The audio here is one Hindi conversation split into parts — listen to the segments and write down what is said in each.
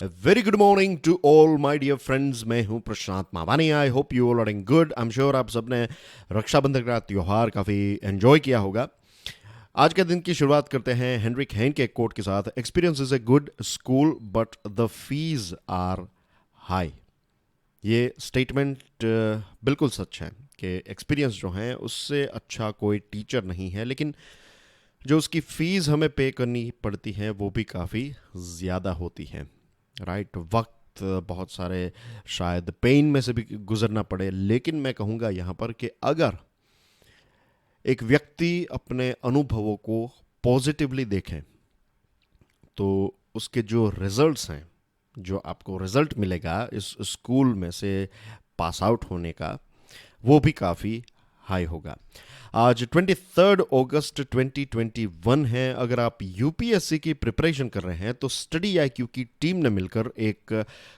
Very good morning to all my dear friends. मैं हूं Prashant Mavani. I hope you all are in good. I am sure आप सबने रक्षाबंधन का त्यौहार काफ़ी एंजॉय किया होगा। आज के दिन की शुरुआत करते हैं हेनरिक हेन के कोट के साथ। Experience is a good school but the fees are high. ये स्टेटमेंट बिल्कुल सच है कि एक्सपीरियंस जो है उससे अच्छा कोई टीचर नहीं है, लेकिन जो उसकी फ़ीस हमें पे करनी पड़ती है वो भी काफ़ी ज़्यादा होती है। राइट, वक्त बहुत सारे शायद पेन में से भी गुजरना पड़े, लेकिन मैं कहूँगा यहाँ पर कि अगर एक व्यक्ति अपने अनुभवों को पॉजिटिवली देखे तो उसके जो रिजल्ट्स हैं, जो आपको रिजल्ट मिलेगा इस स्कूल में से पास आउट होने का, वो भी काफ़ी हाई होगा। आज 23 अगस्त 2021 है। अगर आप यूपीएससी की प्रिपरेशन कर रहे हैं तो स्टडी आईक्यू की टीम ने मिलकर एक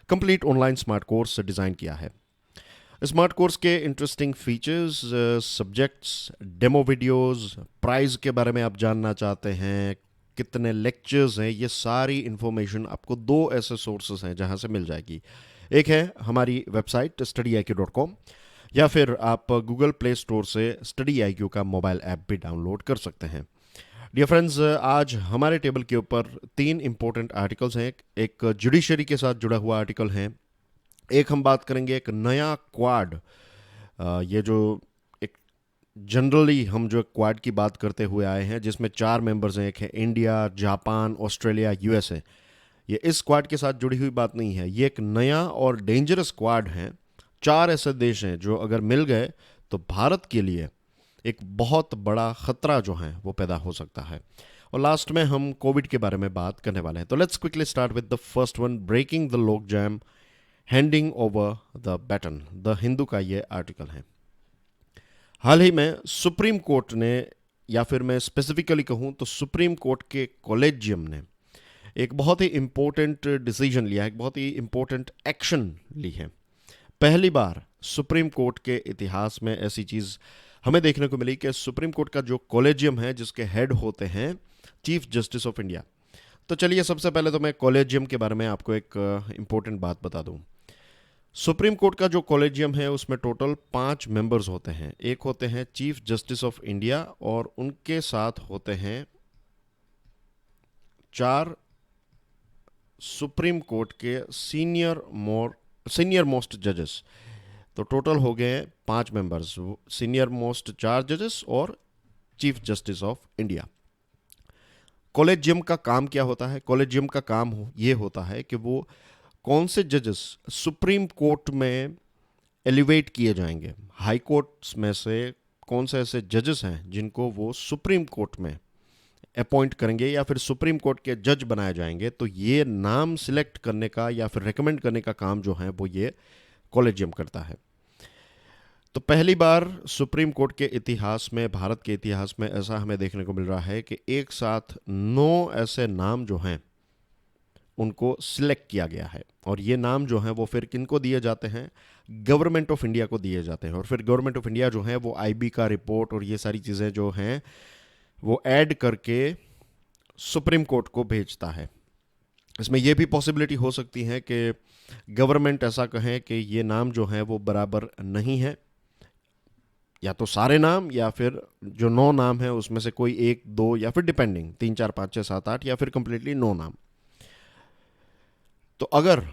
complete online smart course design किया है। स्मार्ट कोर्स के interesting features, subjects, demo videos, price के बारे में आप जानना चाहते हैं, कितने लेक्चर्स हैं, ये सारी इन्फॉर्मेशन आपको दो ऐसे सोर्सेज हैं जहां से मिल जाएगी। एक है हमारी वेबसाइट study.iq.com, या फिर आप गूगल प्ले स्टोर से स्टडी आई क्यू का मोबाइल ऐप भी डाउनलोड कर सकते हैं। डियर फ्रेंड्स, आज हमारे टेबल के ऊपर तीन इंपॉर्टेंट आर्टिकल्स हैं। एक जुडिशरी के साथ जुड़ा हुआ आर्टिकल है, एक हम बात करेंगे एक नया क्वाड। ये जो एक जनरली हम जो क्वाड की बात करते हुए आए हैं जिसमें चार मेंबर्स हैं, एक है इंडिया, जापान, ऑस्ट्रेलिया, यूएसए। ये इस क्वाड के साथ जुड़ी हुई बात नहीं है, ये एक नया और डेंजरस क्वाड है। चार ऐसे देश हैं जो अगर मिल गए तो भारत के लिए एक बहुत बड़ा खतरा जो है वो पैदा हो सकता है। और लास्ट में हम कोविड के बारे में बात करने वाले हैं। तो let's quickly start with the first one, breaking the lock jam, handing over the baton. The Hindu का ये आर्टिकल है। हाल ही में सुप्रीम कोर्ट ने, या फिर मैं स्पेसिफिकली कहूँ तो सुप्रीम कोर्ट के कॉलेजियम ने एक बहुत ही इंपॉर्टेंट डिसीजन लिया है, एक बहुत ही इंपॉर्टेंट एक्शन ली है। पहली बार सुप्रीम कोर्ट के इतिहास में ऐसी चीज़ हमें देखने को मिली कि सुप्रीम कोर्ट का जो कॉलेजियम है जिसके हेड होते हैं चीफ जस्टिस ऑफ इंडिया। तो चलिए सबसे पहले तो मैं कॉलेजियम के बारे में आपको एक इंपॉर्टेंट बात बता दूं। सुप्रीम कोर्ट का जो कॉलेजियम है उसमें टोटल 5 मेंबर्स होते हैं। एक होते हैं चीफ जस्टिस ऑफ इंडिया और उनके साथ होते हैं 4 सुप्रीम कोर्ट के सीनियर मोस्ट जजेस। तो टोटल हो गए 5 मेंबर्स, सीनियर मोस्ट 4 जजेस और chief justice of India. Collegium का काम क्या होता है? कॉलेजियम का काम ये होता है कि वो कौन से जजेस सुप्रीम कोर्ट में एलिवेट किए जाएंगे, हाई कोर्ट्स में से कौन से ऐसे जजेस हैं जिनको वो सुप्रीम कोर्ट में अपॉइंट करेंगे या फिर सुप्रीम कोर्ट के जज बनाए जाएंगे। तो ये नाम सिलेक्ट करने का या फिर रेकमेंड करने का काम जो है वो ये कॉलेजियम करता है। तो पहली बार सुप्रीम कोर्ट के इतिहास में, भारत के इतिहास में ऐसा हमें देखने को मिल रहा है कि एक साथ 9 ऐसे नाम जो हैं उनको सिलेक्ट किया गया है। और ये नाम जो हैं वो फिर किनको दिए जाते हैं? गवर्नमेंट ऑफ इंडिया को दिए जाते हैं। और फिर गवर्नमेंट ऑफ इंडिया जो है वो आईबी का रिपोर्ट और ये सारी चीज़ें जो हैं वो ऐड करके सुप्रीम कोर्ट को भेजता है। इसमें यह भी पॉसिबिलिटी हो सकती है कि गवर्नमेंट ऐसा कहे कि ये नाम जो हैं वो बराबर नहीं है, या तो सारे नाम या फिर जो 9 नाम है उसमें से कोई एक, दो, या फिर डिपेंडिंग 3, 4, 5, 6, 7, 8, या फिर कंप्लीटली 9 नाम। तो अगर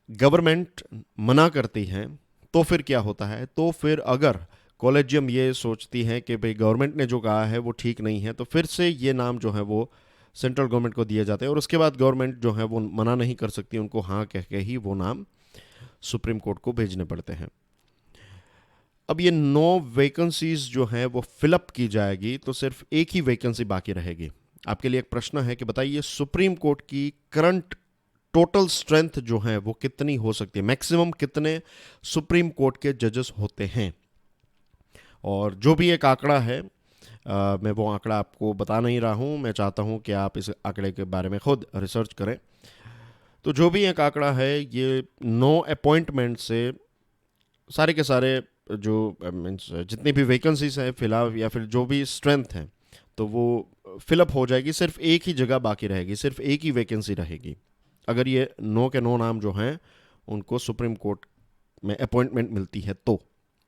गवर्नमेंट मना करती है तो फिर क्या होता है? तो फिर अगर कॉलेजियम ये सोचती है कि भाई गवर्नमेंट ने जो कहा है वो ठीक नहीं है, तो फिर से ये नाम जो है वो सेंट्रल गवर्नमेंट को दिए जाते हैं। और उसके बाद गवर्नमेंट जो है वो मना नहीं कर सकती, उनको हाँ कह के ही वो नाम सुप्रीम कोर्ट को भेजने पड़ते हैं। अब ये 9 वैकेंसीज जो हैं वो फिलअप की जाएगी तो सिर्फ एक ही वैकेंसी बाकी रहेगी। आपके लिए एक प्रश्न है कि बताइए सुप्रीम कोर्ट की करंट टोटल स्ट्रेंथ जो है वो कितनी हो सकती है? मैक्सिमम कितने सुप्रीम कोर्ट के जजेस होते हैं? और जो भी एक आंकड़ा है, मैं वो आंकड़ा आपको बता नहीं रहा हूँ, मैं चाहता हूँ कि आप इस आंकड़े के बारे में खुद रिसर्च करें। तो जो भी एक आंकड़ा है, ये 9 अपॉइंटमेंट से सारे के सारे जो मीन्स जितनी भी वैकेंसीज हैं फिलहाल या फिर जो भी स्ट्रेंथ है तो वो फिलअप हो जाएगी। सिर्फ एक ही जगह बाकी रहेगी, सिर्फ एक ही वैकेंसी रहेगी। अगर ये 9 के 9 नाम जो हैं उनको सुप्रीम कोर्ट में अपॉइंटमेंट मिलती है तो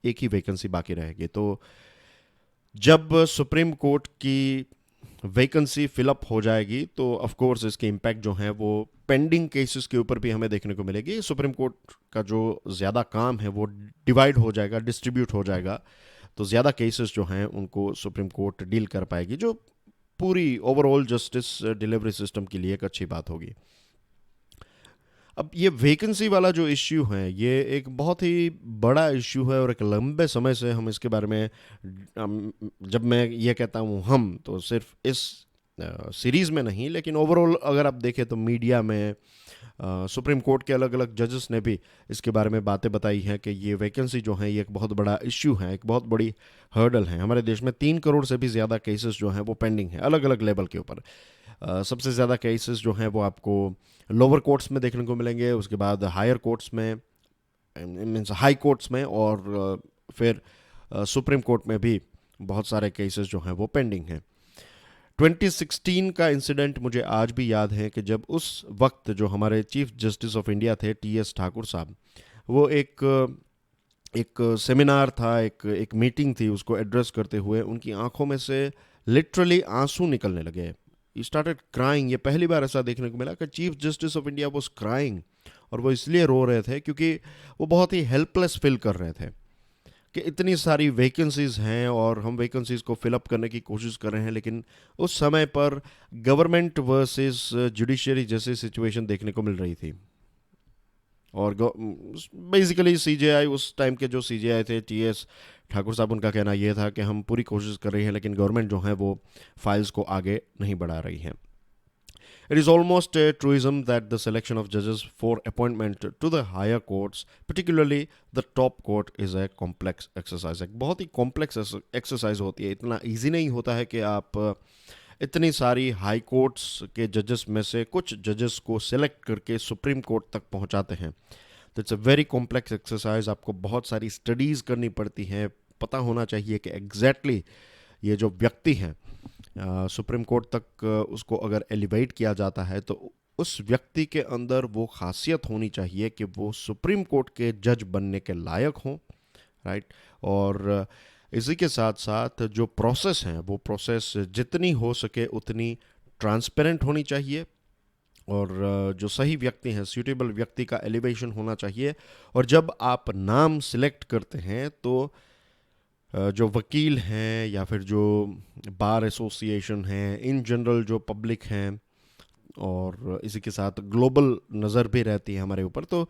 एक ही वैकेंसी बाकी रहेगी। तो जब सुप्रीम कोर्ट की वैकेंसी फिलअप हो जाएगी तो ऑफ कोर्स इसके इम्पैक्ट जो हैं वो पेंडिंग केसेस के ऊपर भी हमें देखने को मिलेगी। सुप्रीम कोर्ट का जो ज़्यादा काम है वो डिवाइड हो जाएगा, डिस्ट्रीब्यूट हो जाएगा, तो ज़्यादा केसेस जो हैं उनको सुप्रीम कोर्ट डील कर पाएगी, जो पूरी ओवरऑल जस्टिस डिलीवरी सिस्टम के लिए एक अच्छी बात होगी। अब ये वैकेंसी वाला जो इश्यू है ये एक बहुत ही बड़ा इश्यू है और एक लंबे समय से हम इसके बारे में जब मैं ये कहता हूँ हम तो सिर्फ इस सीरीज़ में नहीं लेकिन ओवरऑल अगर आप देखें तो मीडिया में सुप्रीम कोर्ट के अलग अलग जजेस ने भी इसके बारे में बातें बताई हैं कि ये वैकेंसी जो है ये एक बहुत बड़ा इश्यू है, एक बहुत बड़ी हर्डल है। हमारे देश में 3 करोड़ से भी ज़्यादा केसेस जो हैं वो पेंडिंग है अलग अलग लेवल के ऊपर। सबसे ज़्यादा केसेस जो हैं वो आपको लोअर कोर्ट्स में देखने को मिलेंगे, उसके बाद हायर कोर्ट्स में मीन्स हाई कोर्ट्स में, और फिर सुप्रीम कोर्ट में भी बहुत सारे केसेस जो हैं वो पेंडिंग हैं। 2016 का इंसिडेंट मुझे आज भी याद है कि जब उस वक्त जो हमारे चीफ जस्टिस ऑफ इंडिया थे टी.एस. ठाकुर साहब, वो एक सेमिनार था, एक मीटिंग थी, उसको एड्रेस करते हुए उनकी आंखों में से लिटरली आंसू निकलने लगे। He started crying. ये पहली बार ऐसा देखने को मिला कि chief justice of India was crying, और वो इसलिए रो रहे थे क्योंकि वो बहुत ही हेल्पलेस फील कर रहे थे कि इतनी सारी वैकेंसीज हैं और हम वैकेंसीज को फिलअप करने की कोशिश कर रहे हैं, लेकिन उस समय पर गवर्नमेंट वर्सेस जुडिशरी जैसी सिचुएशन देखने को मिल रही थी। और बेसिकली सीजेआई, उस टाइम के जो सीजेआई थे टी.एस. ठाकुर साहब, उनका कहना यह था कि हम पूरी कोशिश कर रहे हैं लेकिन गवर्नमेंट जो है वो फाइल्स को आगे नहीं बढ़ा रही है। It is almost a truism that the selection of judges for appointment to the higher courts, particularly the top court, is a complex exercise. एक बहुत ही कॉम्प्लेक्स एक्सरसाइज होती है। इतना इजी नहीं होता है कि आप इतनी सारी हाई कोर्ट्स के जजेस में से कुछ जजेस को सिलेक्ट करके सुप्रीम कोर्ट तक पहुंचाते हैं। तो it's a very complex exercise. आपको बहुत सारी स्टडीज़ करनी पड़ती हैं, पता होना चाहिए कि एग्जैक्टली ये जो व्यक्ति हैं सुप्रीम कोर्ट तक उसको अगर एलिवेट किया जाता है तो उस व्यक्ति के अंदर वो खासियत होनी चाहिए कि वो सुप्रीम कोर्ट के जज बनने के लायक हों, राइट। और इसी के साथ साथ जो प्रोसेस हैं वो प्रोसेस जितनी हो सके उतनी ट्रांसपेरेंट होनी चाहिए, और जो सही व्यक्ति हैं, सूटेबल व्यक्ति का एलिवेशन होना चाहिए। और जब आप नाम सिलेक्ट करते हैं तो जो वकील हैं या फिर जो बार एसोसिएशन हैं, इन जनरल जो पब्लिक हैं, और इसी के साथ ग्लोबल नज़र भी रहती है हमारे ऊपर, तो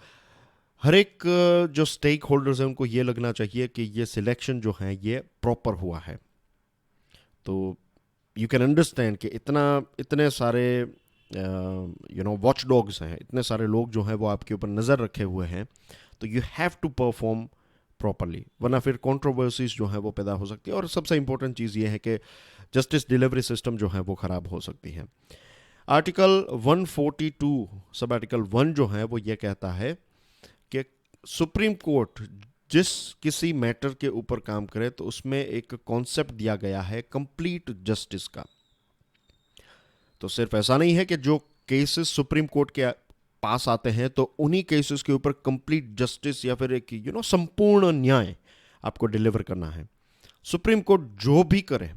हर एक जो स्टेक होल्डर्स हैं उनको ये लगना चाहिए कि ये सिलेक्शन जो है ये प्रॉपर हुआ है। तो यू कैन अंडरस्टैंड कि इतने सारे वॉच डॉग्स हैं, इतने सारे लोग जो हैं वो आपके ऊपर नज़र रखे हुए हैं, तो you have to perform properly, वरना फिर कंट्रोवर्सीज जो है वो पैदा हो सकती है। और सबसे इंपॉर्टेंट चीज़ ये है कि जस्टिस डिलीवरी सिस्टम जो है वो ख़राब हो सकती है। आर्टिकल 142 सब आर्टिकल 1 जो है वो ये कहता है कि सुप्रीम कोर्ट जिस किसी मैटर के ऊपर काम करे तो उसमें एक कॉन्सेप्ट दिया गया है कंप्लीट जस्टिस का। तो सिर्फ ऐसा नहीं है कि जो केसेस सुप्रीम कोर्ट के पास आते हैं तो उन्हीं केसेस के ऊपर कंप्लीट जस्टिस या फिर एक संपूर्ण न्याय आपको डिलीवर करना है। सुप्रीम कोर्ट जो भी करे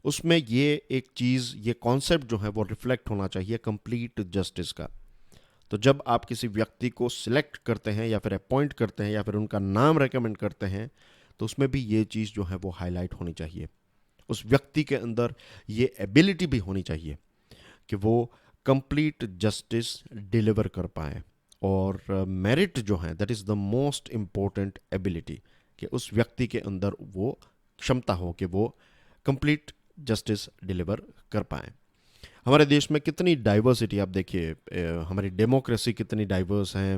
उसमें ये एक चीज़, ये कॉन्सेप्ट जो है वो रिफ्लेक्ट होना चाहिए कंप्लीट जस्टिस का। तो जब आप किसी व्यक्ति को सिलेक्ट करते हैं या फिर अपॉइंट करते हैं या फिर उनका नाम रेकमेंड करते हैं तो उसमें भी ये चीज़ जो है वो हाईलाइट होनी चाहिए। उस व्यक्ति के अंदर ये एबिलिटी भी होनी चाहिए कि वो कंप्लीट जस्टिस डिलीवर कर पाए। और मेरिट जो है that is the most important ability, कि उस व्यक्ति के अंदर वो क्षमता हो कि वो कंप्लीट जस्टिस डिलीवर कर पाए। हमारे देश में कितनी डाइवर्सिटी, आप देखिए हमारी डेमोक्रेसी कितनी डाइवर्स हैं,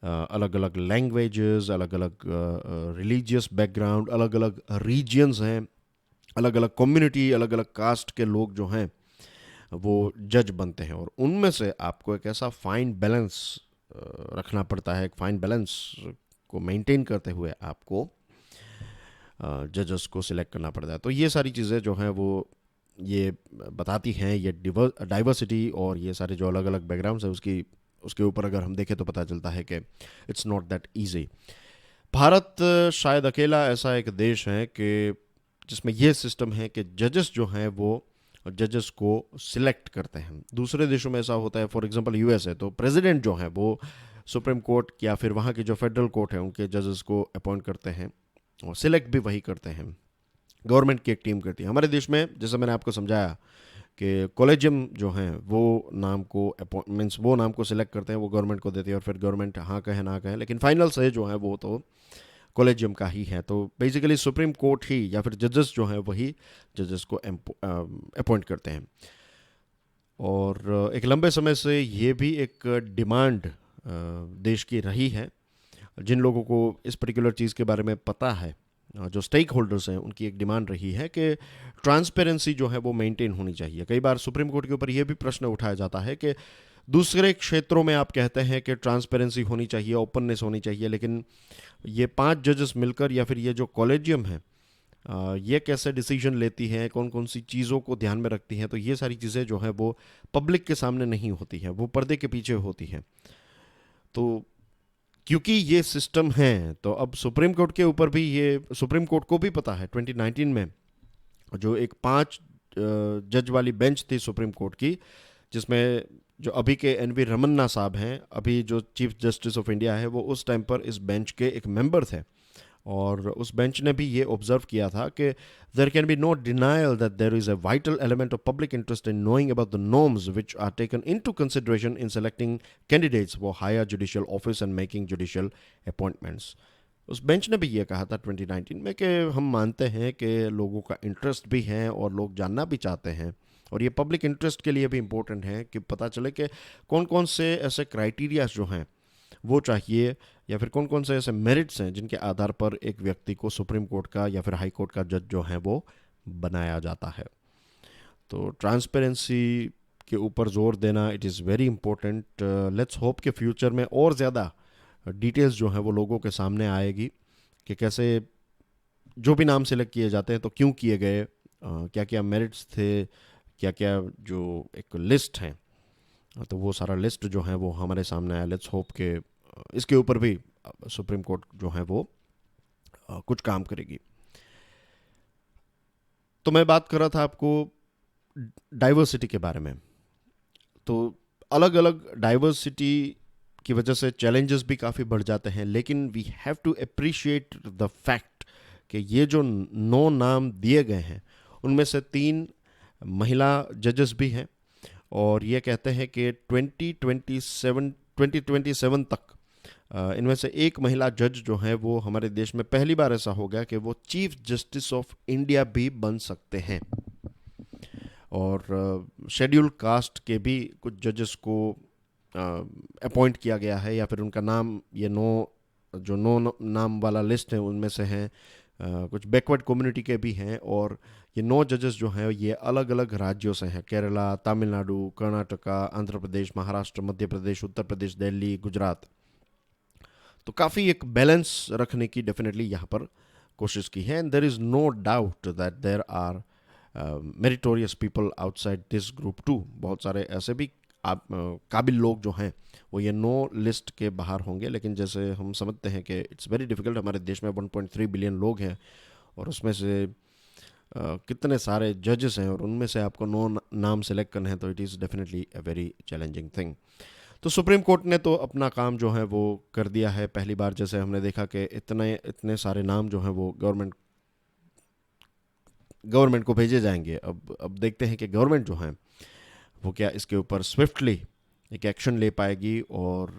अलग अलग लैंग्वेजेस, अलग अलग रिलीजियस बैकग्राउंड, अलग अलग रीजन्स हैं, अलग अलग कम्युनिटी, अलग अलग कास्ट के लोग जो हैं वो जज बनते हैं। और उनमें से आपको एक ऐसा फाइन बैलेंस रखना पड़ता है, एक फाइन बैलेंस को मेंटेन करते हुए आपको जजेस को सिलेक्ट करना पड़ता है। तो ये सारी चीज़ें जो हैं वो ये बताती हैं, ये डाइवर्सिटी और ये सारे जो अलग अलग बैकग्राउंड्स हैं उसकी उसके ऊपर अगर हम देखें तो पता चलता है कि it's not that easy. Bharat शायद अकेला ऐसा एक देश है कि जिसमें यह सिस्टम है कि जजेस जो हैं वो जजेस को सिलेक्ट करते हैं। दूसरे देशों में ऐसा होता है, फॉर एग्जांपल यूएस है तो प्रेसिडेंट जो है वो सुप्रीम कोर्ट या फिर वहाँ की जो फेडरल कोर्ट है उनके जजेस को अपॉइंट करते हैं और सिलेक्ट भी वही करते हैं, गवर्नमेंट की एक टीम करती है। हमारे देश में जैसे मैंने आपको समझाया कि कॉलेजियम जो हैं वो नाम को अपॉइंटमेंट्स वो नाम को सिलेक्ट करते हैं, वो गवर्नमेंट को देते हैं और फिर गवर्नमेंट हाँ कहे ना कहे, लेकिन फाइनल से जो है वो तो कॉलेजियम का ही है। तो बेसिकली सुप्रीम कोर्ट ही या फिर जजेस जो हैं वही जजेस को अपॉइंट करते हैं। और एक लंबे समय से ये भी एक डिमांड देश की रही है। जिन लोगों को इस पर्टिकुलर चीज़ के बारे में पता है, जो स्टेक होल्डर्स हैं, उनकी एक डिमांड रही है कि ट्रांसपेरेंसी जो है वो मेंटेन होनी चाहिए। कई बार सुप्रीम कोर्ट के ऊपर ये भी प्रश्न उठाया जाता है कि दूसरे क्षेत्रों में आप कहते हैं कि ट्रांसपेरेंसी होनी चाहिए, ओपननेस होनी चाहिए, लेकिन ये 5 जजेस मिलकर या फिर ये जो कॉलेजियम है ये कैसे डिसीजन लेती है, कौन कौन सी चीज़ों को ध्यान में रखती हैं, तो ये सारी चीज़ें जो हैं वो पब्लिक के सामने नहीं होती हैं, वो पर्दे के पीछे होती हैं। तो क्योंकि ये सिस्टम है तो अब सुप्रीम कोर्ट के ऊपर भी ये सुप्रीम कोर्ट को भी पता है 2019 में जो एक 5 जज वाली बेंच थी सुप्रीम कोर्ट की, जिसमें जो अभी के एन.वी. रमन्ना साहब हैं, अभी जो चीफ जस्टिस ऑफ इंडिया है, वो उस टाइम पर इस बेंच के एक मेंबर थे। और उस बेंच ने भी ये ऑब्जर्व किया था कि there can be no denial that there is a vital element of public interest in knowing about the norms which are taken into consideration in selecting candidates for higher judicial office and making judicial appointments. उस बेंच ने भी ये कहा था 2019 में कि हम मानते हैं कि लोगों का इंटरेस्ट भी है और लोग जानना भी चाहते हैं, और ये पब्लिक इंटरेस्ट के लिए भी इम्पोर्टेंट है कि पता चले कि कौन कौन से ऐसे क्राइटेरियाज जो हैं वो चाहिए, या फिर कौन कौन से ऐसे मेरिट्स हैं जिनके आधार पर एक व्यक्ति को सुप्रीम कोर्ट का या फिर हाई कोर्ट का जज जो है वो बनाया जाता है। तो ट्रांसपेरेंसी के ऊपर जोर देना it is very important. Let's hope कि फ्यूचर में और ज़्यादा डिटेल्स जो है वो लोगों के सामने आएगी कि कैसे जो भी नाम सेलेक्ट किए जाते हैं तो क्यों किए गए, क्या क्या मेरिट्स थे, क्या क्या जो एक लिस्ट है, तो वो सारा लिस्ट जो है वो हमारे सामने आया। लेट्स होप के इसके ऊपर भी सुप्रीम कोर्ट जो है वो कुछ काम करेगी। तो मैं बात कर रहा था आपको डाइवर्सिटी के बारे में। तो अलग अलग डाइवर्सिटी की वजह से चैलेंजेस भी काफ़ी बढ़ जाते हैं, लेकिन we have to appreciate the fact कि ये जो 9 नाम दिए गए हैं उनमें से 3 महिला जजेस भी हैं, और ये कहते हैं कि 2027 तक इनमें से एक महिला जज जो है वो हमारे देश में पहली बार ऐसा हो गया कि वो चीफ जस्टिस ऑफ इंडिया भी बन सकते हैं। और शेड्यूल कास्ट के भी कुछ जजेस को अपॉइंट किया गया है, या फिर उनका नाम ये 9 नाम वाला लिस्ट है उनमें से हैं। कुछ बैकवर्ड कम्युनिटी के भी हैं, और ये 9 जजेस जो हैं ये अलग अलग राज्यों से हैं, केरला, तमिलनाडु, कर्नाटका, आंध्र प्रदेश, महाराष्ट्र, मध्य प्रदेश, उत्तर प्रदेश, दिल्ली, गुजरात। तो काफ़ी एक बैलेंस रखने की डेफिनेटली यहाँ पर कोशिश की है। And there is no doubt that there are meritorious people outside this group too. बहुत सारे ऐसे भी काबिल लोग जो हैं वो ये 9 लिस्ट के बाहर होंगे, लेकिन जैसे हम समझते हैं कि इट्स वेरी डिफ़िकल्ट। हमारे देश में 1.3 बिलियन लोग हैं और उसमें से कितने सारे जजेस हैं, और उनमें से आपको 9 नाम सेलेक्ट करने हैं, तो it is definitely a very challenging thing. तो सुप्रीम कोर्ट ने तो अपना काम जो है वो कर दिया है। पहली बार जैसे हमने देखा कि इतने सारे नाम जो हैं वो गवर्नमेंट को भेजे जाएंगे। अब देखते हैं कि गवर्नमेंट जो है वो क्या इसके ऊपर स्विफ्टली एक एक्शन ले पाएगी, और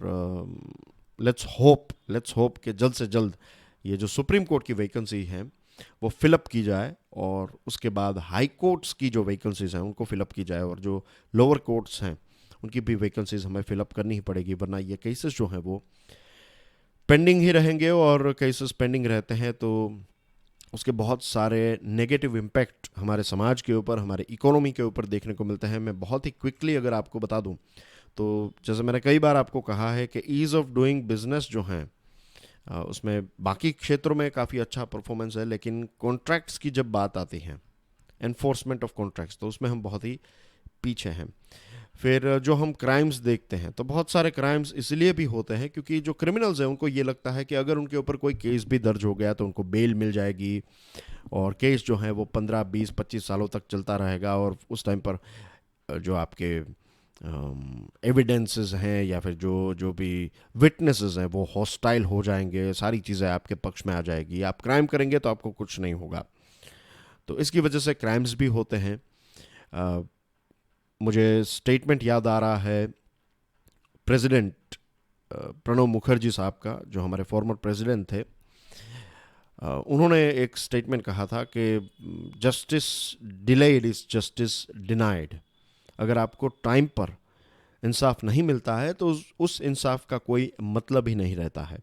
लेट्स होप कि जल्द से जल्द ये जो सुप्रीम कोर्ट की वैकेंसी है वो फिलअप की जाए, और उसके बाद हाई कोर्ट्स की जो वैकेंसीज हैं उनको फिलअप की जाए, और जो लोअर कोर्ट्स हैं उनकी भी वैकेंसीज हमें फिलअप करनी ही पड़ेगी, वरना ये केसेस जो हैं वो पेंडिंग ही रहेंगे। और केसेस पेंडिंग रहते हैं तो उसके बहुत सारे नेगेटिव इम्पैक्ट हमारे समाज के ऊपर, हमारे इकोनॉमी के ऊपर देखने को मिलते हैं। मैं बहुत ही क्विकली अगर आपको बता दूं तो जैसे मैंने कई बार आपको कहा है कि ईज़ ऑफ डूइंग बिजनेस जो हैं उसमें बाकी क्षेत्रों में काफ़ी अच्छा परफॉर्मेंस है, लेकिन कॉन्ट्रैक्ट्स की जब बात आती है, एनफोर्समेंट ऑफ कॉन्ट्रैक्ट्स, तो उसमें हम बहुत ही पीछे हैं। फिर जो हम क्राइम्स देखते हैं तो बहुत सारे क्राइम्स इसलिए भी होते हैं क्योंकि जो क्रिमिनल्स हैं उनको ये लगता है कि अगर उनके ऊपर कोई केस भी दर्ज हो गया तो उनको बेल मिल जाएगी और केस जो है वो 15 20 25 सालों तक चलता रहेगा और उस टाइम पर जो आपके एविडेंसेस हैं या फिर जो जो भी विटनेसेस हैं वो हॉस्टाइल हो जाएंगे, सारी चीज़ें आपके पक्ष में आ जाएगी, आप क्राइम करेंगे तो आपको कुछ नहीं होगा। तो इसकी वजह से क्राइम्स भी होते हैं। अ, मुझे स्टेटमेंट याद आ रहा है प्रेसिडेंट प्रणब मुखर्जी साहब का, जो हमारे फॉर्मर प्रेसिडेंट थे। उन्होंने एक स्टेटमेंट कहा था कि justice delayed is justice denied. अगर आपको टाइम पर इंसाफ नहीं मिलता है तो उस इंसाफ का कोई मतलब ही नहीं रहता है।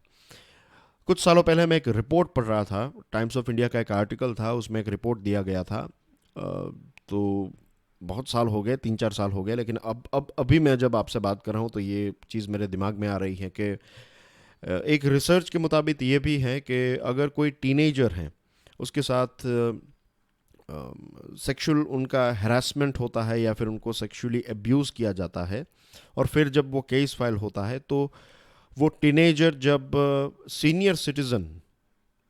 कुछ सालों पहले मैं एक रिपोर्ट पढ़ रहा था, टाइम्स ऑफ इंडिया का एक आर्टिकल था, उसमें एक रिपोर्ट दिया गया था। तो बहुत साल हो गए, 3 4 साल हो गए, लेकिन अब अभी मैं जब आपसे बात कर रहा हूँ तो ये चीज़ मेरे दिमाग में आ रही है कि एक रिसर्च के मुताबिक ये भी है कि अगर कोई टीनेजर है उसके साथ सेक्सुअल उनका हैरेसमेंट होता है या फिर उनको सेक्सुअली अब्यूज़ किया जाता है और फिर जब वो केस फाइल होता है तो वो टीनेजर जब सीनियर सिटीज़न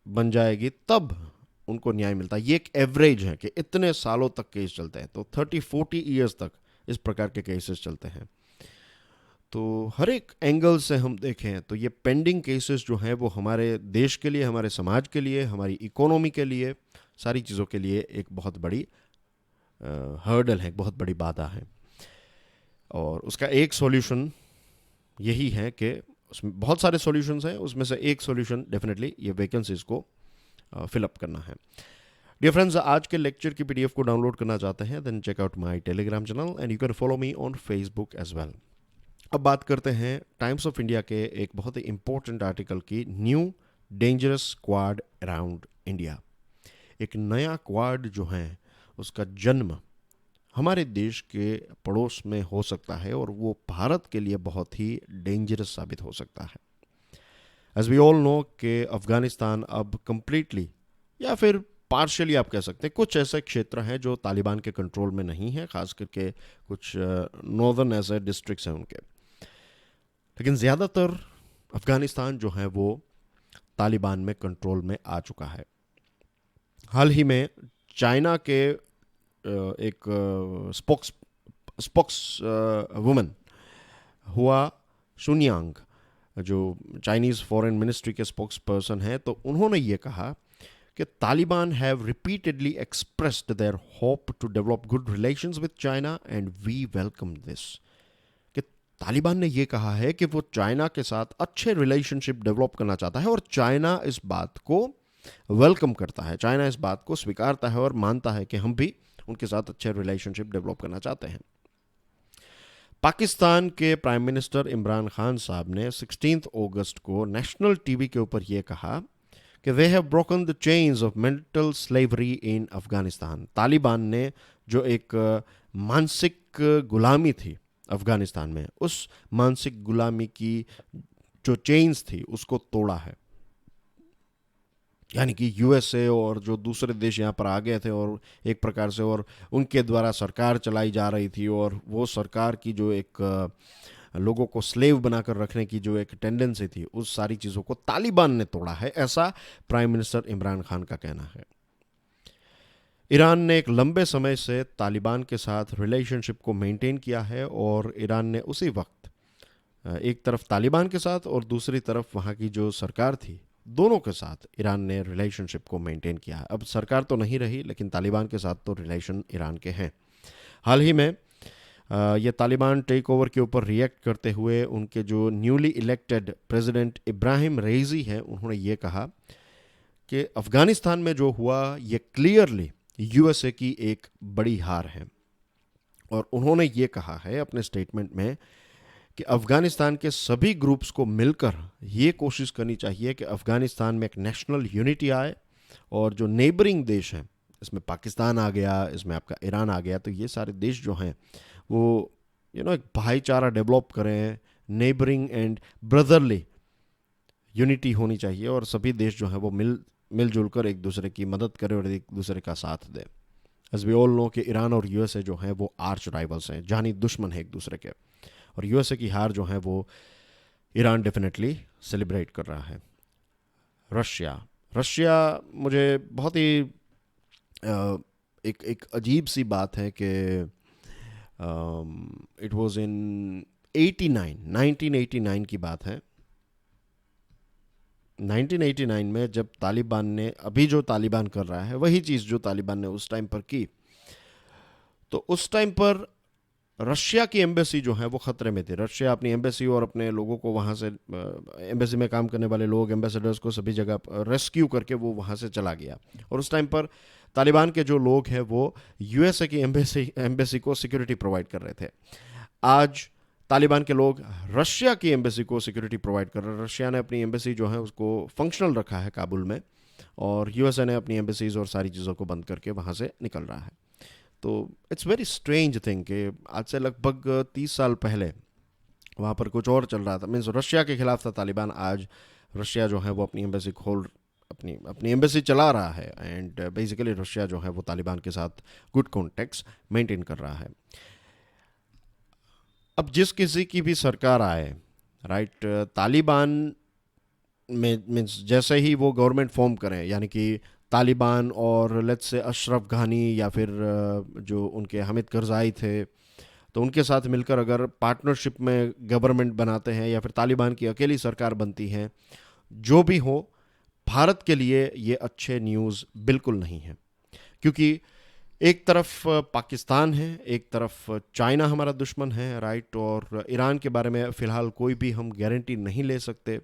बन जाएगी तब उनको न्याय मिलता है। ये एक एवरेज है कि इतने सालों तक केस चलते हैं, तो 30 40 ईयर्स तक इस प्रकार के केसेस चलते हैं। तो हर एक एंगल से हम देखें तो ये पेंडिंग केसेस जो हैं वो हमारे देश के लिए, हमारे समाज के लिए, हमारी इकोनॉमी के लिए, सारी चीज़ों के लिए एक बहुत बड़ी हर्डल है, एक बहुत बड़ी बाधा है। और उसका एक सॉल्यूशन यही है कि उसमें बहुत सारे सॉल्यूशंस हैं, उसमें से एक सॉल्यूशन डेफिनेटली ये वैकेंसीज को फिलअप करना है। डियर फ्रेंड्स, आज के लेक्चर की पीडीएफ को डाउनलोड करना चाहते हैं then check out my Telegram channel and you can follow me on Facebook as well. अब बात करते हैं टाइम्स ऑफ इंडिया के एक बहुत ही इंपॉर्टेंट आर्टिकल की, new dangerous quad around India. एक नया क्वाड जो है उसका जन्म हमारे देश के पड़ोस में हो सकता है और वो भारत के लिए बहुत ही डेंजरस साबित हो सकता है। एज वी ऑल नो कि अफगानिस्तान अब कंप्लीटली या फिर पार्शियली आप कह सकते हैं, कुछ ऐसे क्षेत्र हैं जो तालिबान के कंट्रोल में नहीं है, खास करके कुछ नॉर्दर्न ऐसे डिस्ट्रिक्ट्स हैं उनके, लेकिन ज़्यादातर अफगानिस्तान जो है वो तालिबान में कंट्रोल में आ चुका है। हाल ही में चाइना के एक स्पोक्स वुमन हुआ शुनियांग, जो चाइनीज़ फॉरेन मिनिस्ट्री के स्पोक्स पर्सन हैं, तो उन्होंने ये कहा कि Taliban have repeatedly expressed their hope to develop good relations with China and we welcome this. कि तालिबान ने ये कहा है कि वो चाइना के साथ अच्छे रिलेशनशिप डेवलप करना चाहता है और चाइना इस बात को वेलकम करता है, चाइना इस बात को स्वीकारता है और मानता है कि हम भी उनके साथ अच्छे रिलेशनशिप डेवलप करना चाहते हैं। पाकिस्तान के प्राइम मिनिस्टर इमरान खान साहब ने 16 अगस्त को नेशनल टीवी के ऊपर यह कहा कि they have broken the chains of mental slavery in Afghanistan. Taliban ने जो एक मानसिक गुलामी थी अफगानिस्तान में, उस मानसिक गुलामी की जो चेन्स थी उसको तोड़ा है। यानी कि यूएसए और जो दूसरे देश यहाँ पर आ गए थे और एक प्रकार से और उनके द्वारा सरकार चलाई जा रही थी और वो सरकार की जो एक लोगों को स्लेव बनाकर रखने की जो एक टेंडेंसी थी, उस सारी चीज़ों को तालिबान ने तोड़ा है, ऐसा प्राइम मिनिस्टर इमरान खान का कहना है। ईरान ने एक लंबे समय से तालिबान के साथ रिलेशनशिप को मेंटेन किया है और ईरान ने उसी वक्त एक तरफ तालिबान के साथ और दूसरी तरफ वहाँ की जो सरकार थी, दोनों के साथ ईरान ने रिलेशनशिप को मेंटेन किया है। अब सरकार तो नहीं रही लेकिन तालिबान के साथ तो रिलेशन ईरान के हैं। हाल ही में ये तालिबान टेक ओवर के ऊपर रिएक्ट करते हुए उनके जो न्यूली इलेक्टेड प्रेसिडेंट इब्राहिम रेज़ी हैं, उन्होंने ये कहा कि अफ़गानिस्तान में जो हुआ ये क्लियरली यूएसए की एक बड़ी हार है। और उन्होंने ये कहा है अपने स्टेटमेंट में कि अफ़गानिस्तान के सभी ग्रुप्स को मिलकर ये कोशिश करनी चाहिए कि अफ़गानिस्तान में एक नेशनल यूनिटी आए और जो नेबरिंग देश हैं, इसमें पाकिस्तान आ गया, इसमें आपका ईरान आ गया, तो ये सारे देश जो हैं वो एक भाईचारा डेवलप करें, नेबरिंग एंड ब्रदरली यूनिटी होनी चाहिए और सभी देश जो हैं वो मिलजुल कर एक दूसरे की मदद करें और एक दूसरे का साथ दें। एज वी ऑल नो कि ईरान और यूएसए जो हैं वो आर्च राइवल्स हैं, जानी दुश्मन है एक दूसरे के। और यूएसए की हार जो है वो ईरान डेफिनेटली सेलिब्रेट कर रहा है। रशिया रशिया मुझे बहुत ही एक अजीब सी बात है कि इट वाज इन 89 1989 की बात है। 1989 में जब तालिबान ने, अभी जो तालिबान कर रहा है वही चीज़ जो तालिबान ने उस टाइम पर की, तो उस टाइम पर रशिया की एम्बेसी जो है वो ख़तरे में थी। रशिया अपनी एम्बेसी और अपने लोगों को वहाँ से, एम्बेसी में काम करने वाले लोग, एम्बेसडर्स को सभी जगह रेस्क्यू करके वो वहाँ से चला गया। और उस टाइम पर तालिबान के जो लोग हैं वो यूएसए की एम्बेसी को सिक्योरिटी प्रोवाइड कर रहे थे। आज तालिबान के लोग रशिया की एम्बेसी को सिक्योरिटी प्रोवाइड कर रहे हैं। रशिया ने अपनी एम्बेसी जो है उसको फंक्शनल रखा है काबुल में, और यूएसए ने अपनी एम्बेसीज और सारी चीज़ों को बंद करके वहाँ से निकल रहा है। तो इट्स वेरी स्ट्रेंज थिंग कि आज से लगभग 30 साल पहले वहाँ पर कुछ और चल रहा था, मीन्स रशिया के खिलाफ था तालिबान। आज रशिया जो है वो अपनी एम्बेसी अपनी अपनी एम्बेसी चला रहा है, एंड बेसिकली रशिया जो है वो तालिबान के साथ गुड कॉन्टेक्ट्स मेंटेन कर रहा है। अब जिस किसी की भी सरकार आए, राइट, तालिबान में मीन्स जैसे ही वो गवर्नमेंट फॉर्म करें, यानी कि तालिबान और लेट्स से अशरफ घानी या फिर जो उनके हामिद करज़ाई थे, तो उनके साथ मिलकर अगर पार्टनरशिप में गवर्नमेंट बनाते हैं या फिर तालिबान की अकेली सरकार बनती है, जो भी हो, भारत के लिए ये अच्छे न्यूज़ बिल्कुल नहीं है। क्योंकि एक तरफ पाकिस्तान है, एक तरफ चाइना हमारा दुश्मन है, राइट, और ईरान के बारे में फ़िलहाल कोई भी हम गारंटी नहीं ले सकते।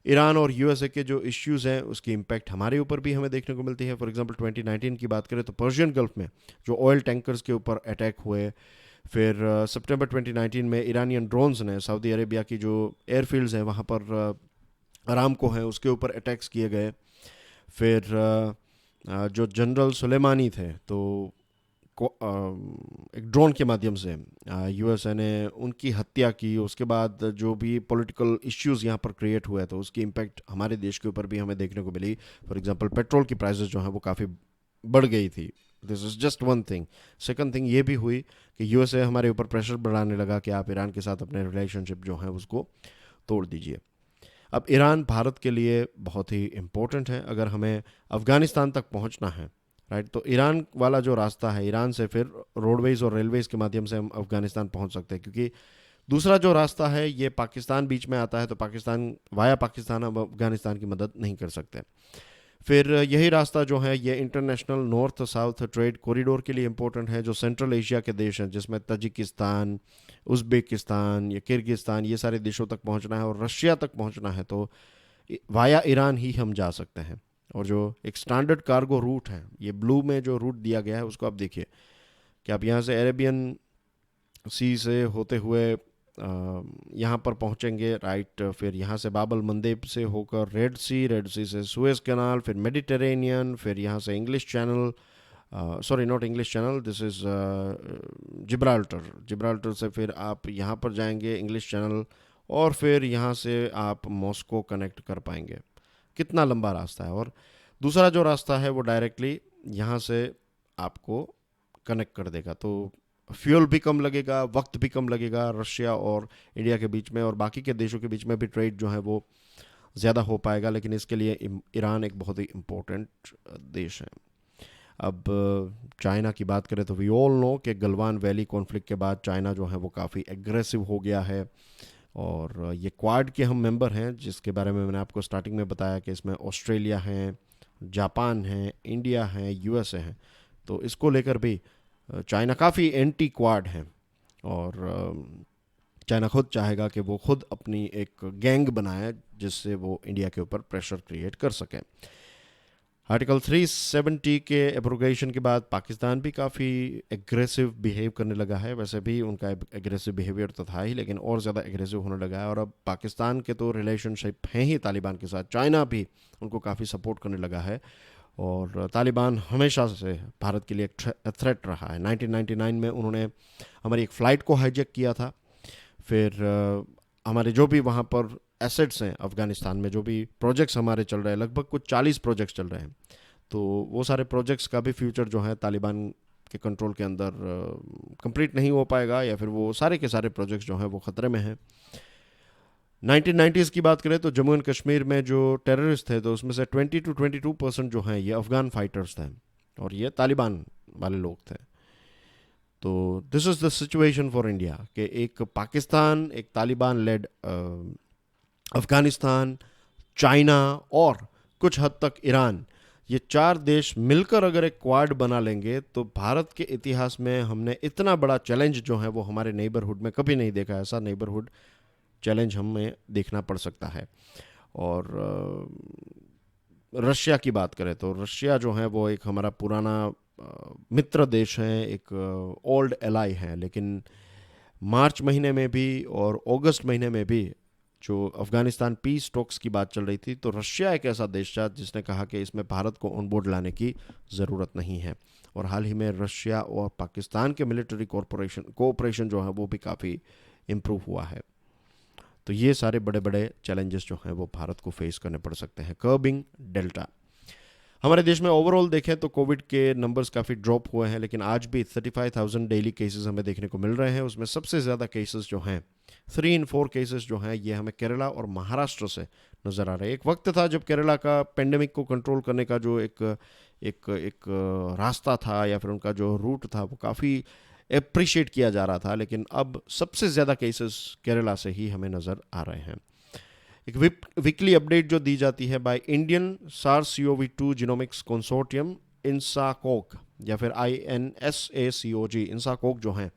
ईरान और यूएसए के जो इश्यूज़ हैं उसकी इम्पैक्ट हमारे ऊपर भी हमें देखने को मिलती है। फॉर एग्जांपल 2019 की बात करें तो पर्शियन गल्फ में जो ऑयल टैंकर्स के ऊपर अटैक हुए, फिर सितंबर 2019 में ईरानियन ड्रोन्स ने सऊदी अरेबिया की जो एयरफील्ड्स हैं वहाँ पर अरामको हैं उसके ऊपर अटैक्स किए गए। फिर जो जनरल सुलेमानी थे तो एक ड्रोन के माध्यम से यूएसए ने उनकी हत्या की। उसके बाद जो भी पॉलिटिकल इश्यूज़ यहाँ पर क्रिएट हुए तो उसकी इम्पैक्ट हमारे देश के ऊपर भी हमें देखने को मिली। फॉर एग्जांपल पेट्रोल की प्राइसेस जो हैं वो काफ़ी बढ़ गई थी। This is just one thing. Second thing ये भी हुई कि यूएसए हमारे ऊपर प्रेशर बढ़ाने लगा कि आप ईरान के साथ अपने रिलेशनशिप जो है उसको तोड़ दीजिए। अब ईरान भारत के लिए बहुत ही इम्पोर्टेंट है। अगर हमें अफ़गानिस्तान तक पहुंचना है, राइट, तो ईरान वाला जो रास्ता है, ईरान से फिर रोडवेज़ और रेलवेज़ के माध्यम से हम अफ़गानिस्तान पहुंच सकते हैं। क्योंकि दूसरा जो रास्ता है ये पाकिस्तान बीच में आता है, तो पाकिस्तान वाया पाकिस्तान हम अफ़गानिस्तान की मदद नहीं कर सकते। फिर यही रास्ता जो है ये international north south trade corridor के लिए इम्पोर्टेंट है, जो सेंट्रल एशिया के देश हैं जिसमें तजिकिस्तान, उज़्बेकिस्तान या किर्गिस्तान, ये सारे देशों तक पहुंचना है और रशिया तक पहुंचना है तो वाया ईरान ही हम जा सकते हैं। और जो एक स्टैंडर्ड कार्गो रूट है, ये ब्लू में जो रूट दिया गया है उसको आप देखिए कि आप यहाँ से अरेबियन सी से होते हुए यहाँ पर पहुँचेंगे, राइट, फिर यहाँ से बाबल मंदेब से होकर रेड सी से सुएज़ कैनाल, फिर मेडिटेरेनियन, फिर यहाँ से English channel, sorry not English channel, this is Gibraltar से फिर आप यहाँ पर जाएंगे इंग्लिश चैनल, और फिर यहाँ से आप मॉस्को कनेक्ट कर पाएंगे। कितना लंबा रास्ता है। और दूसरा जो रास्ता है वो डायरेक्टली यहाँ से आपको कनेक्ट कर देगा, तो फ्यूल भी कम लगेगा, वक्त भी कम लगेगा रशिया और इंडिया के बीच में, और बाकी के देशों के बीच में भी ट्रेड जो है वो ज़्यादा हो पाएगा। लेकिन इसके लिए ईरान एक बहुत ही इम्पोर्टेंट देश है। अब चाइना की बात करें तो वी ऑल नो कि गलवान वैली कॉन्फ्लिक्ट के बाद चाइना जो है वो काफ़ी एग्रेसिव हो गया है। और ये क्वाड के हम मेंबर हैं, जिसके बारे में मैंने आपको स्टार्टिंग में बताया कि इसमें ऑस्ट्रेलिया हैं, जापान है, इंडिया है, यूएसए हैं। तो इसको लेकर भी चाइना काफ़ी एंटी क्वाड है, और चाइना खुद चाहेगा कि वो खुद अपनी एक गैंग बनाए जिससे वो इंडिया के ऊपर प्रेशर क्रिएट कर सके। आर्टिकल 370 के एब्रोगेशन के बाद पाकिस्तान भी काफ़ी एग्रेसिव बिहेव करने लगा है। वैसे भी उनका एग्रेसिव बिहेवियर तो था ही, लेकिन और ज़्यादा एग्रेसिव होने लगा है। और अब पाकिस्तान के तो रिलेशनशिप हैं ही तालिबान के साथ, चाइना भी उनको काफ़ी सपोर्ट करने लगा है। और तालिबान हमेशा से भारत के लिए एक थ्रेट रहा है। 1999 में उन्होंने हमारी एक फ़्लाइट को हाईजैक किया था। फिर हमारे जो भी वहाँ पर एसेट्स हैं अफ़गानिस्तान में, जो भी प्रोजेक्ट्स हमारे चल रहे हैं, लगभग कुछ 40 प्रोजेक्ट्स चल रहे हैं, तो वो सारे प्रोजेक्ट्स का भी फ्यूचर जो है तालिबान के कंट्रोल के अंदर कंप्लीट नहीं हो पाएगा, या फिर वो सारे के सारे प्रोजेक्ट्स जो हैं वो ख़तरे में हैं। 1990s की बात करें तो जम्मू एंड कश्मीर में जो टेररिस्ट थे तो उसमें से 20 to 22% जो हैं ये अफ़गान फाइटर्स थे और ये तालिबान वाले लोग थे। तो this is the situation for India कि एक पाकिस्तान, एक तालिबान लेड अफ़गानिस्तान, चाइना और कुछ हद तक ईरान, ये 4 देश मिलकर अगर एक क्वाड बना लेंगे तो भारत के इतिहास में हमने इतना बड़ा चैलेंज जो है वो हमारे नेबरहुड में कभी नहीं देखा। ऐसा नेबरहुड चैलेंज हमें देखना पड़ सकता है। और रशिया की बात करें तो रशिया जो है वो एक हमारा पुराना मित्र देश है, एक ओल्ड एलाई है, लेकिन मार्च महीने में भी और अगस्त महीने में भी जो अफगानिस्तान पीस टॉक्स की बात चल रही थी तो रशिया एक ऐसा देश था जिसने कहा कि इसमें भारत को ऑन बोर्ड लाने की ज़रूरत नहीं है। और हाल ही में रशिया और पाकिस्तान के मिलिट्री कोऑपरेशन जो है वो भी काफ़ी इम्प्रूव हुआ है। तो ये सारे बड़े बड़े चैलेंजेस जो हैं वो भारत को फेस करने पड़ सकते हैं। कर्बिंग डेल्टा, हमारे देश में ओवरऑल देखें तो कोविड के नंबर्स काफ़ी ड्रॉप हुए हैं, लेकिन आज भी 35,000 डेली केसेस हमें देखने को मिल रहे हैं। उसमें सबसे ज़्यादा केसेस जो हैं 3 in 4 केसेस जो हैं ये हमें केरला और महाराष्ट्र से नज़र आ रहे हैं। एक वक्त था जब केरला का पेंडेमिक को कंट्रोल करने का जो एक रास्ता था या फिर उनका जो रूट था वो काफ़ी अप्रिशिएट किया जा रहा था, लेकिन अब सबसे ज़्यादा केसेस केरला से ही हमें नज़र आ रहे हैं। एक वीकली अपडेट जो दी जाती है by Indian SARS-CoV-2 genomics consortium INSACOG या फिर INSACOG, इंसाकोग जो हैं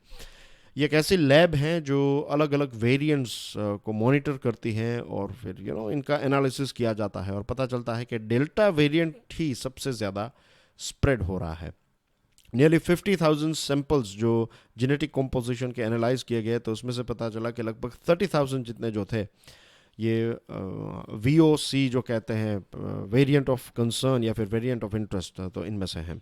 ये एक ऐसी लैब हैं जो अलग अलग वेरिएंट्स को मॉनिटर करती हैं और फिर इनका एनालिसिस किया जाता है और पता चलता है कि डेल्टा वेरिएंट ही सबसे ज़्यादा स्प्रेड हो रहा है। नियरली 50,000 सैंपल्स जो जेनेटिक कॉम्पोजिशन के एनालाइज किए गए तो उसमें से पता चला कि लगभग 30,000 जितने जो थे ये VOC जो कहते हैं वेरिएंट ऑफ कंसर्न या फिर वेरिएंट ऑफ इंटरेस्ट, तो इनमें से हैं।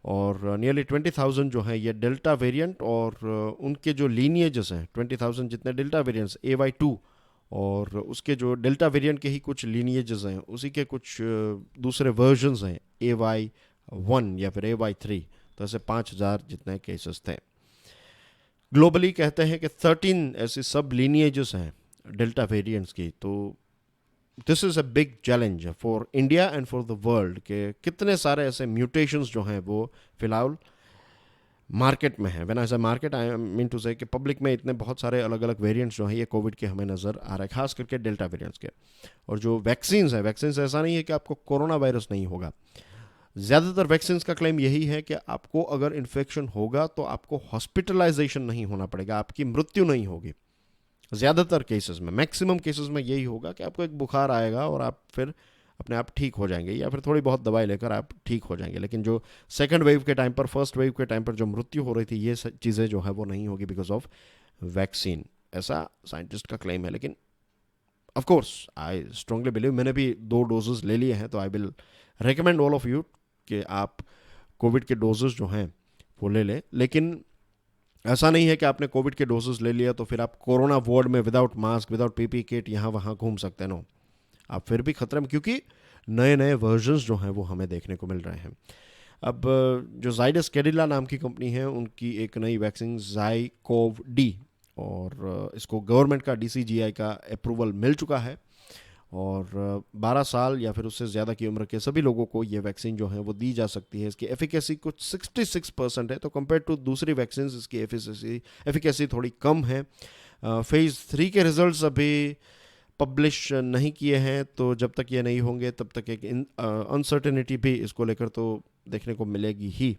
और नियरली 20,000 जो हैं ये डेल्टा वेरिएंट और उनके जो लीनिएजेस हैं 20,000 जितने डेल्टा वेरिएंट्स AY2 और उसके जो डेल्टा वेरिएंट के ही कुछ लीनिएजेस हैं उसी के कुछ दूसरे वर्जन्स हैं AY1 या फिर AY3, तो ऐसे 5,000 जितने केसेस थे। ग्लोबली कहते हैं कि 13 ऐसी सब लीनिएजेस हैं डेल्टा वेरिएंट्स की। तो this is a big challenge for India and for the world के कितने सारे ऐसे म्यूटेशंस जो हैं वो फिलहाल मार्केट में हैं। व्हेन आई से मार्केट आई मीन टू से कि पब्लिक में इतने बहुत सारे अलग अलग वेरिएंट्स जो हैं ये कोविड के हमें नज़र आ रहा है, खास करके डेल्टा वेरिएंट्स के। और जो वैक्सीन्स हैं, वैक्सीन्स ऐसा नहीं है कि आपको कोरोना वायरस नहीं होगा। ज़्यादातर वैक्सीन्स का क्लेम यही है कि आपको अगर इन्फेक्शन होगा तो आपको हॉस्पिटलाइजेशन नहीं होना पड़ेगा, आपकी मृत्यु नहीं होगी। ज़्यादातर केसेस में, मैक्सिमम केसेस में यही होगा कि आपको एक बुखार आएगा और आप फिर अपने आप ठीक हो जाएंगे या फिर थोड़ी बहुत दवाई लेकर आप ठीक हो जाएंगे। लेकिन जो सेकंड वेव के टाइम पर, फर्स्ट वेव के टाइम पर जो मृत्यु हो रही थी ये चीज़ें जो है वो नहीं होगी बिकॉज ऑफ वैक्सीन, ऐसा साइंटिस्ट का क्लेम है। लेकिन of course I strongly believe, मैंने भी 2 डोजेस ले लिए हैं तो I will recommend all of you कि आप कोविड के डोजेस जो हैं वो ले लें। लेकिन ऐसा नहीं है कि आपने कोविड के डोजेस ले लिया तो फिर आप कोरोना वार्ड में without mask, without PPE kit यहाँ वहाँ घूम सकते हैं। नो, आप फिर भी खतरे में, क्योंकि नए नए वर्जन्स जो हैं वो हमें देखने को मिल रहे हैं। अब जो जाइडस कैडिला नाम की कंपनी है उनकी एक नई वैक्सीन ZyCoV-D और इसको गवर्नमेंट का DCGI का अप्रूवल मिल चुका है और 12 साल या फिर उससे ज़्यादा की उम्र के सभी लोगों को ये वैक्सीन जो है वो दी जा सकती है। इसकी एफिकेसी कुछ 66% है, तो कंपेयर टू दूसरी वैक्सीन इसकी एफिकेसी थोड़ी कम है। फेज़ 3 के रिजल्ट्स अभी पब्लिश नहीं किए हैं, तो जब तक ये नहीं होंगे तब तक एक अनसर्टेनिटी भी इसको लेकर तो देखने को मिलेगी ही।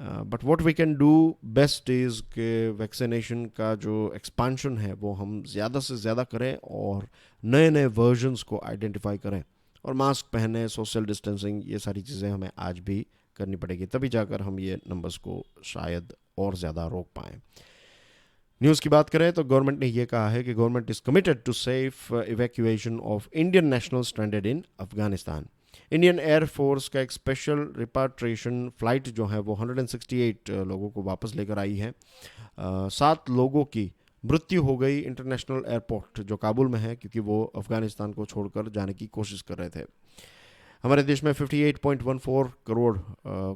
But what we can do best is के वैक्सीनेशन का जो एक्सपांशन है वो हम ज़्यादा से ज़्यादा करें और नए नए वर्जन्स को आइडेंटिफाई करें और मास्क पहने, सोशल डिस्टेंसिंग, ये सारी चीज़ें हमें आज भी करनी पड़ेगी, तभी जाकर हम ये नंबर्स को शायद और ज़्यादा रोक पाएँ। न्यूज़ की बात करें तो गवर्नमेंट ने यह कहा है कि government is committed to safe evacuation of Indian national stranded in Afghanistan. Indian air force का एक स्पेशल रिपाट्रिएशन फ़्लाइट जो है वो 168 लोगों को वापस लेकर आई है। 7 लोगों की मृत्यु हो गई इंटरनेशनल एयरपोर्ट जो काबुल में है, क्योंकि वो अफ़गानिस्तान को छोड़कर जाने की कोशिश कर रहे थे। हमारे देश में 58.14 करोड़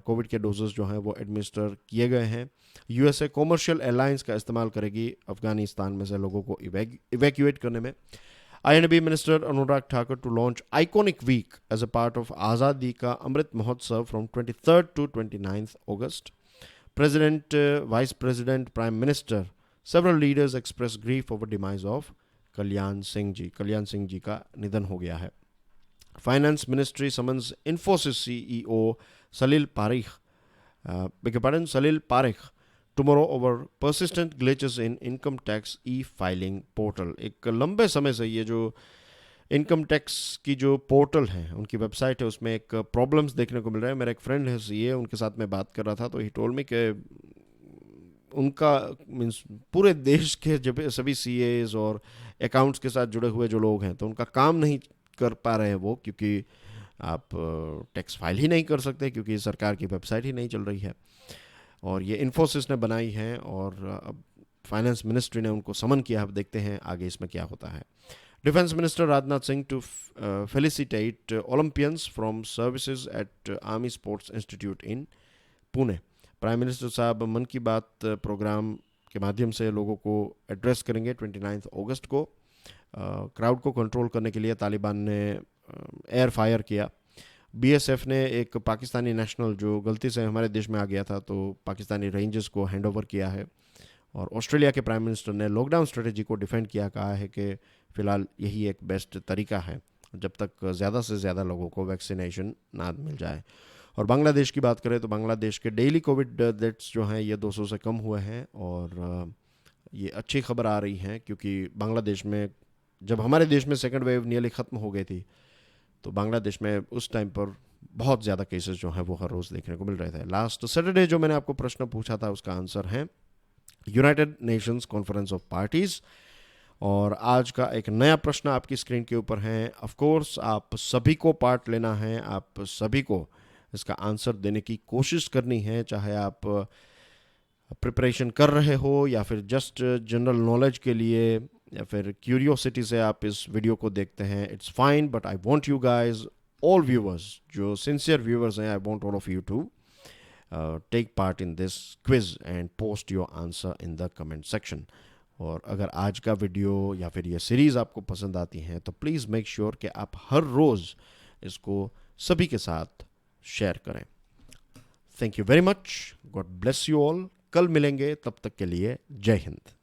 कोविड के डोजेस जो हैं वो एडमिनिस्टर किए गए हैं। यूएसए कॉमर्शियल एयरलाइंस का इस्तेमाल करेगी अफगानिस्तान में से लोगों को इवैक्यूएट करने में। I and B minister Anurag Thakur to launch iconic week as a part of Azadi ka Amrit Mahotsav from 23rd to 29th August. President, Vice President, Prime Minister, several leaders express grief over demise of Kalyan Singh ji. Kalyan Singh ji का निधन हो गया है। Finance ministry summons Infosys CEO सलील पारिख सलील Parikh tomorrow over persistent glitches इन income tax e filing portal. एक लंबे समय से ये जो इनकम टैक्स की जो पोर्टल है, उनकी वेबसाइट है, उसमें एक प्रॉब्लम्स देखने को मिल रहा है। मेरा एक फ्रेंड है सीए, उनके साथ मैं बात कर रहा था, तो ही टोल्ड मी कि उनका मीन्स पूरे देश के जब सभी सीएज और अकाउंट्स के साथ जुड़े हुए जो लोग हैं, तो उनका काम नहीं कर पा रहे हैं वो, क्योंकि आप टैक्स फाइल ही नहीं कर सकते, क्योंकि सरकार की वेबसाइट ही नहीं चल रही है। और ये इन्फोसिस ने बनाई है और अब फाइनेंस मिनिस्ट्री ने उनको समन किया। अब देखते हैं आगे इसमें क्या होता है। Defence minister Rajnath Singh to felicitate Olympians from services at army sports institute in Pune. Prime minister साहब मन की बात प्रोग्राम के माध्यम से लोगों को एड्रेस करेंगे 29 अगस्त को। क्राउड को कंट्रोल करने के लिए तालिबान ने एयर फायर किया। बीएसएफ ने एक पाकिस्तानी नेशनल जो गलती से हमारे देश में आ गया था, तो पाकिस्तानी रेंजर्स को हैंड ओवर किया है। और ऑस्ट्रेलिया के प्राइम मिनिस्टर ने लॉकडाउन स्ट्रेटेजी को डिफेंड किया, कहा है कि फ़िलहाल यही एक बेस्ट तरीका है जब तक ज़्यादा से ज़्यादा लोगों को वैक्सीनेशन ना मिल जाए। और बांग्लादेश की बात करें तो बांग्लादेश के डेली कोविड डेथ्स जो हैं ये 200 से कम हुए हैं। और ये अच्छी खबर आ रही है, क्योंकि बांग्लादेश में जब हमारे देश में सेकेंड वेव नियरली ख़त्म हो गई थी, तो बांग्लादेश में उस टाइम पर बहुत ज़्यादा केसेस जो हैं वो हर रोज़ देखने को मिल रहे थे। लास्ट सैटरडे जो मैंने आपको प्रश्न पूछा था, उसका आंसर है United Nations conference of parties. और आज का एक नया प्रश्न आपकी स्क्रीन के ऊपर है। ऑफ कोर्स आप सभी को पार्ट लेना है, आप सभी को इसका आंसर देने की कोशिश करनी है, चाहे आप प्रिपरेशन कर रहे हो या फिर जस्ट जनरल नॉलेज के लिए या फिर क्यूरियोसिटी से आप इस वीडियो को देखते हैं। It's fine, but I want you guys, all viewers, जो सिंसियर व्यूअर्स हैं, I want all of you to take part in this quiz and post your answer in the comment section. और अगर आज का वीडियो या फिर ये सीरीज़ आपको पसंद आती है तो प्लीज़ मेक श्योर कि आप हर रोज़ इसको सभी के साथ शेयर करें। Thank you very much, God bless you all. कल मिलेंगे, तब तक के लिए जय हिंद।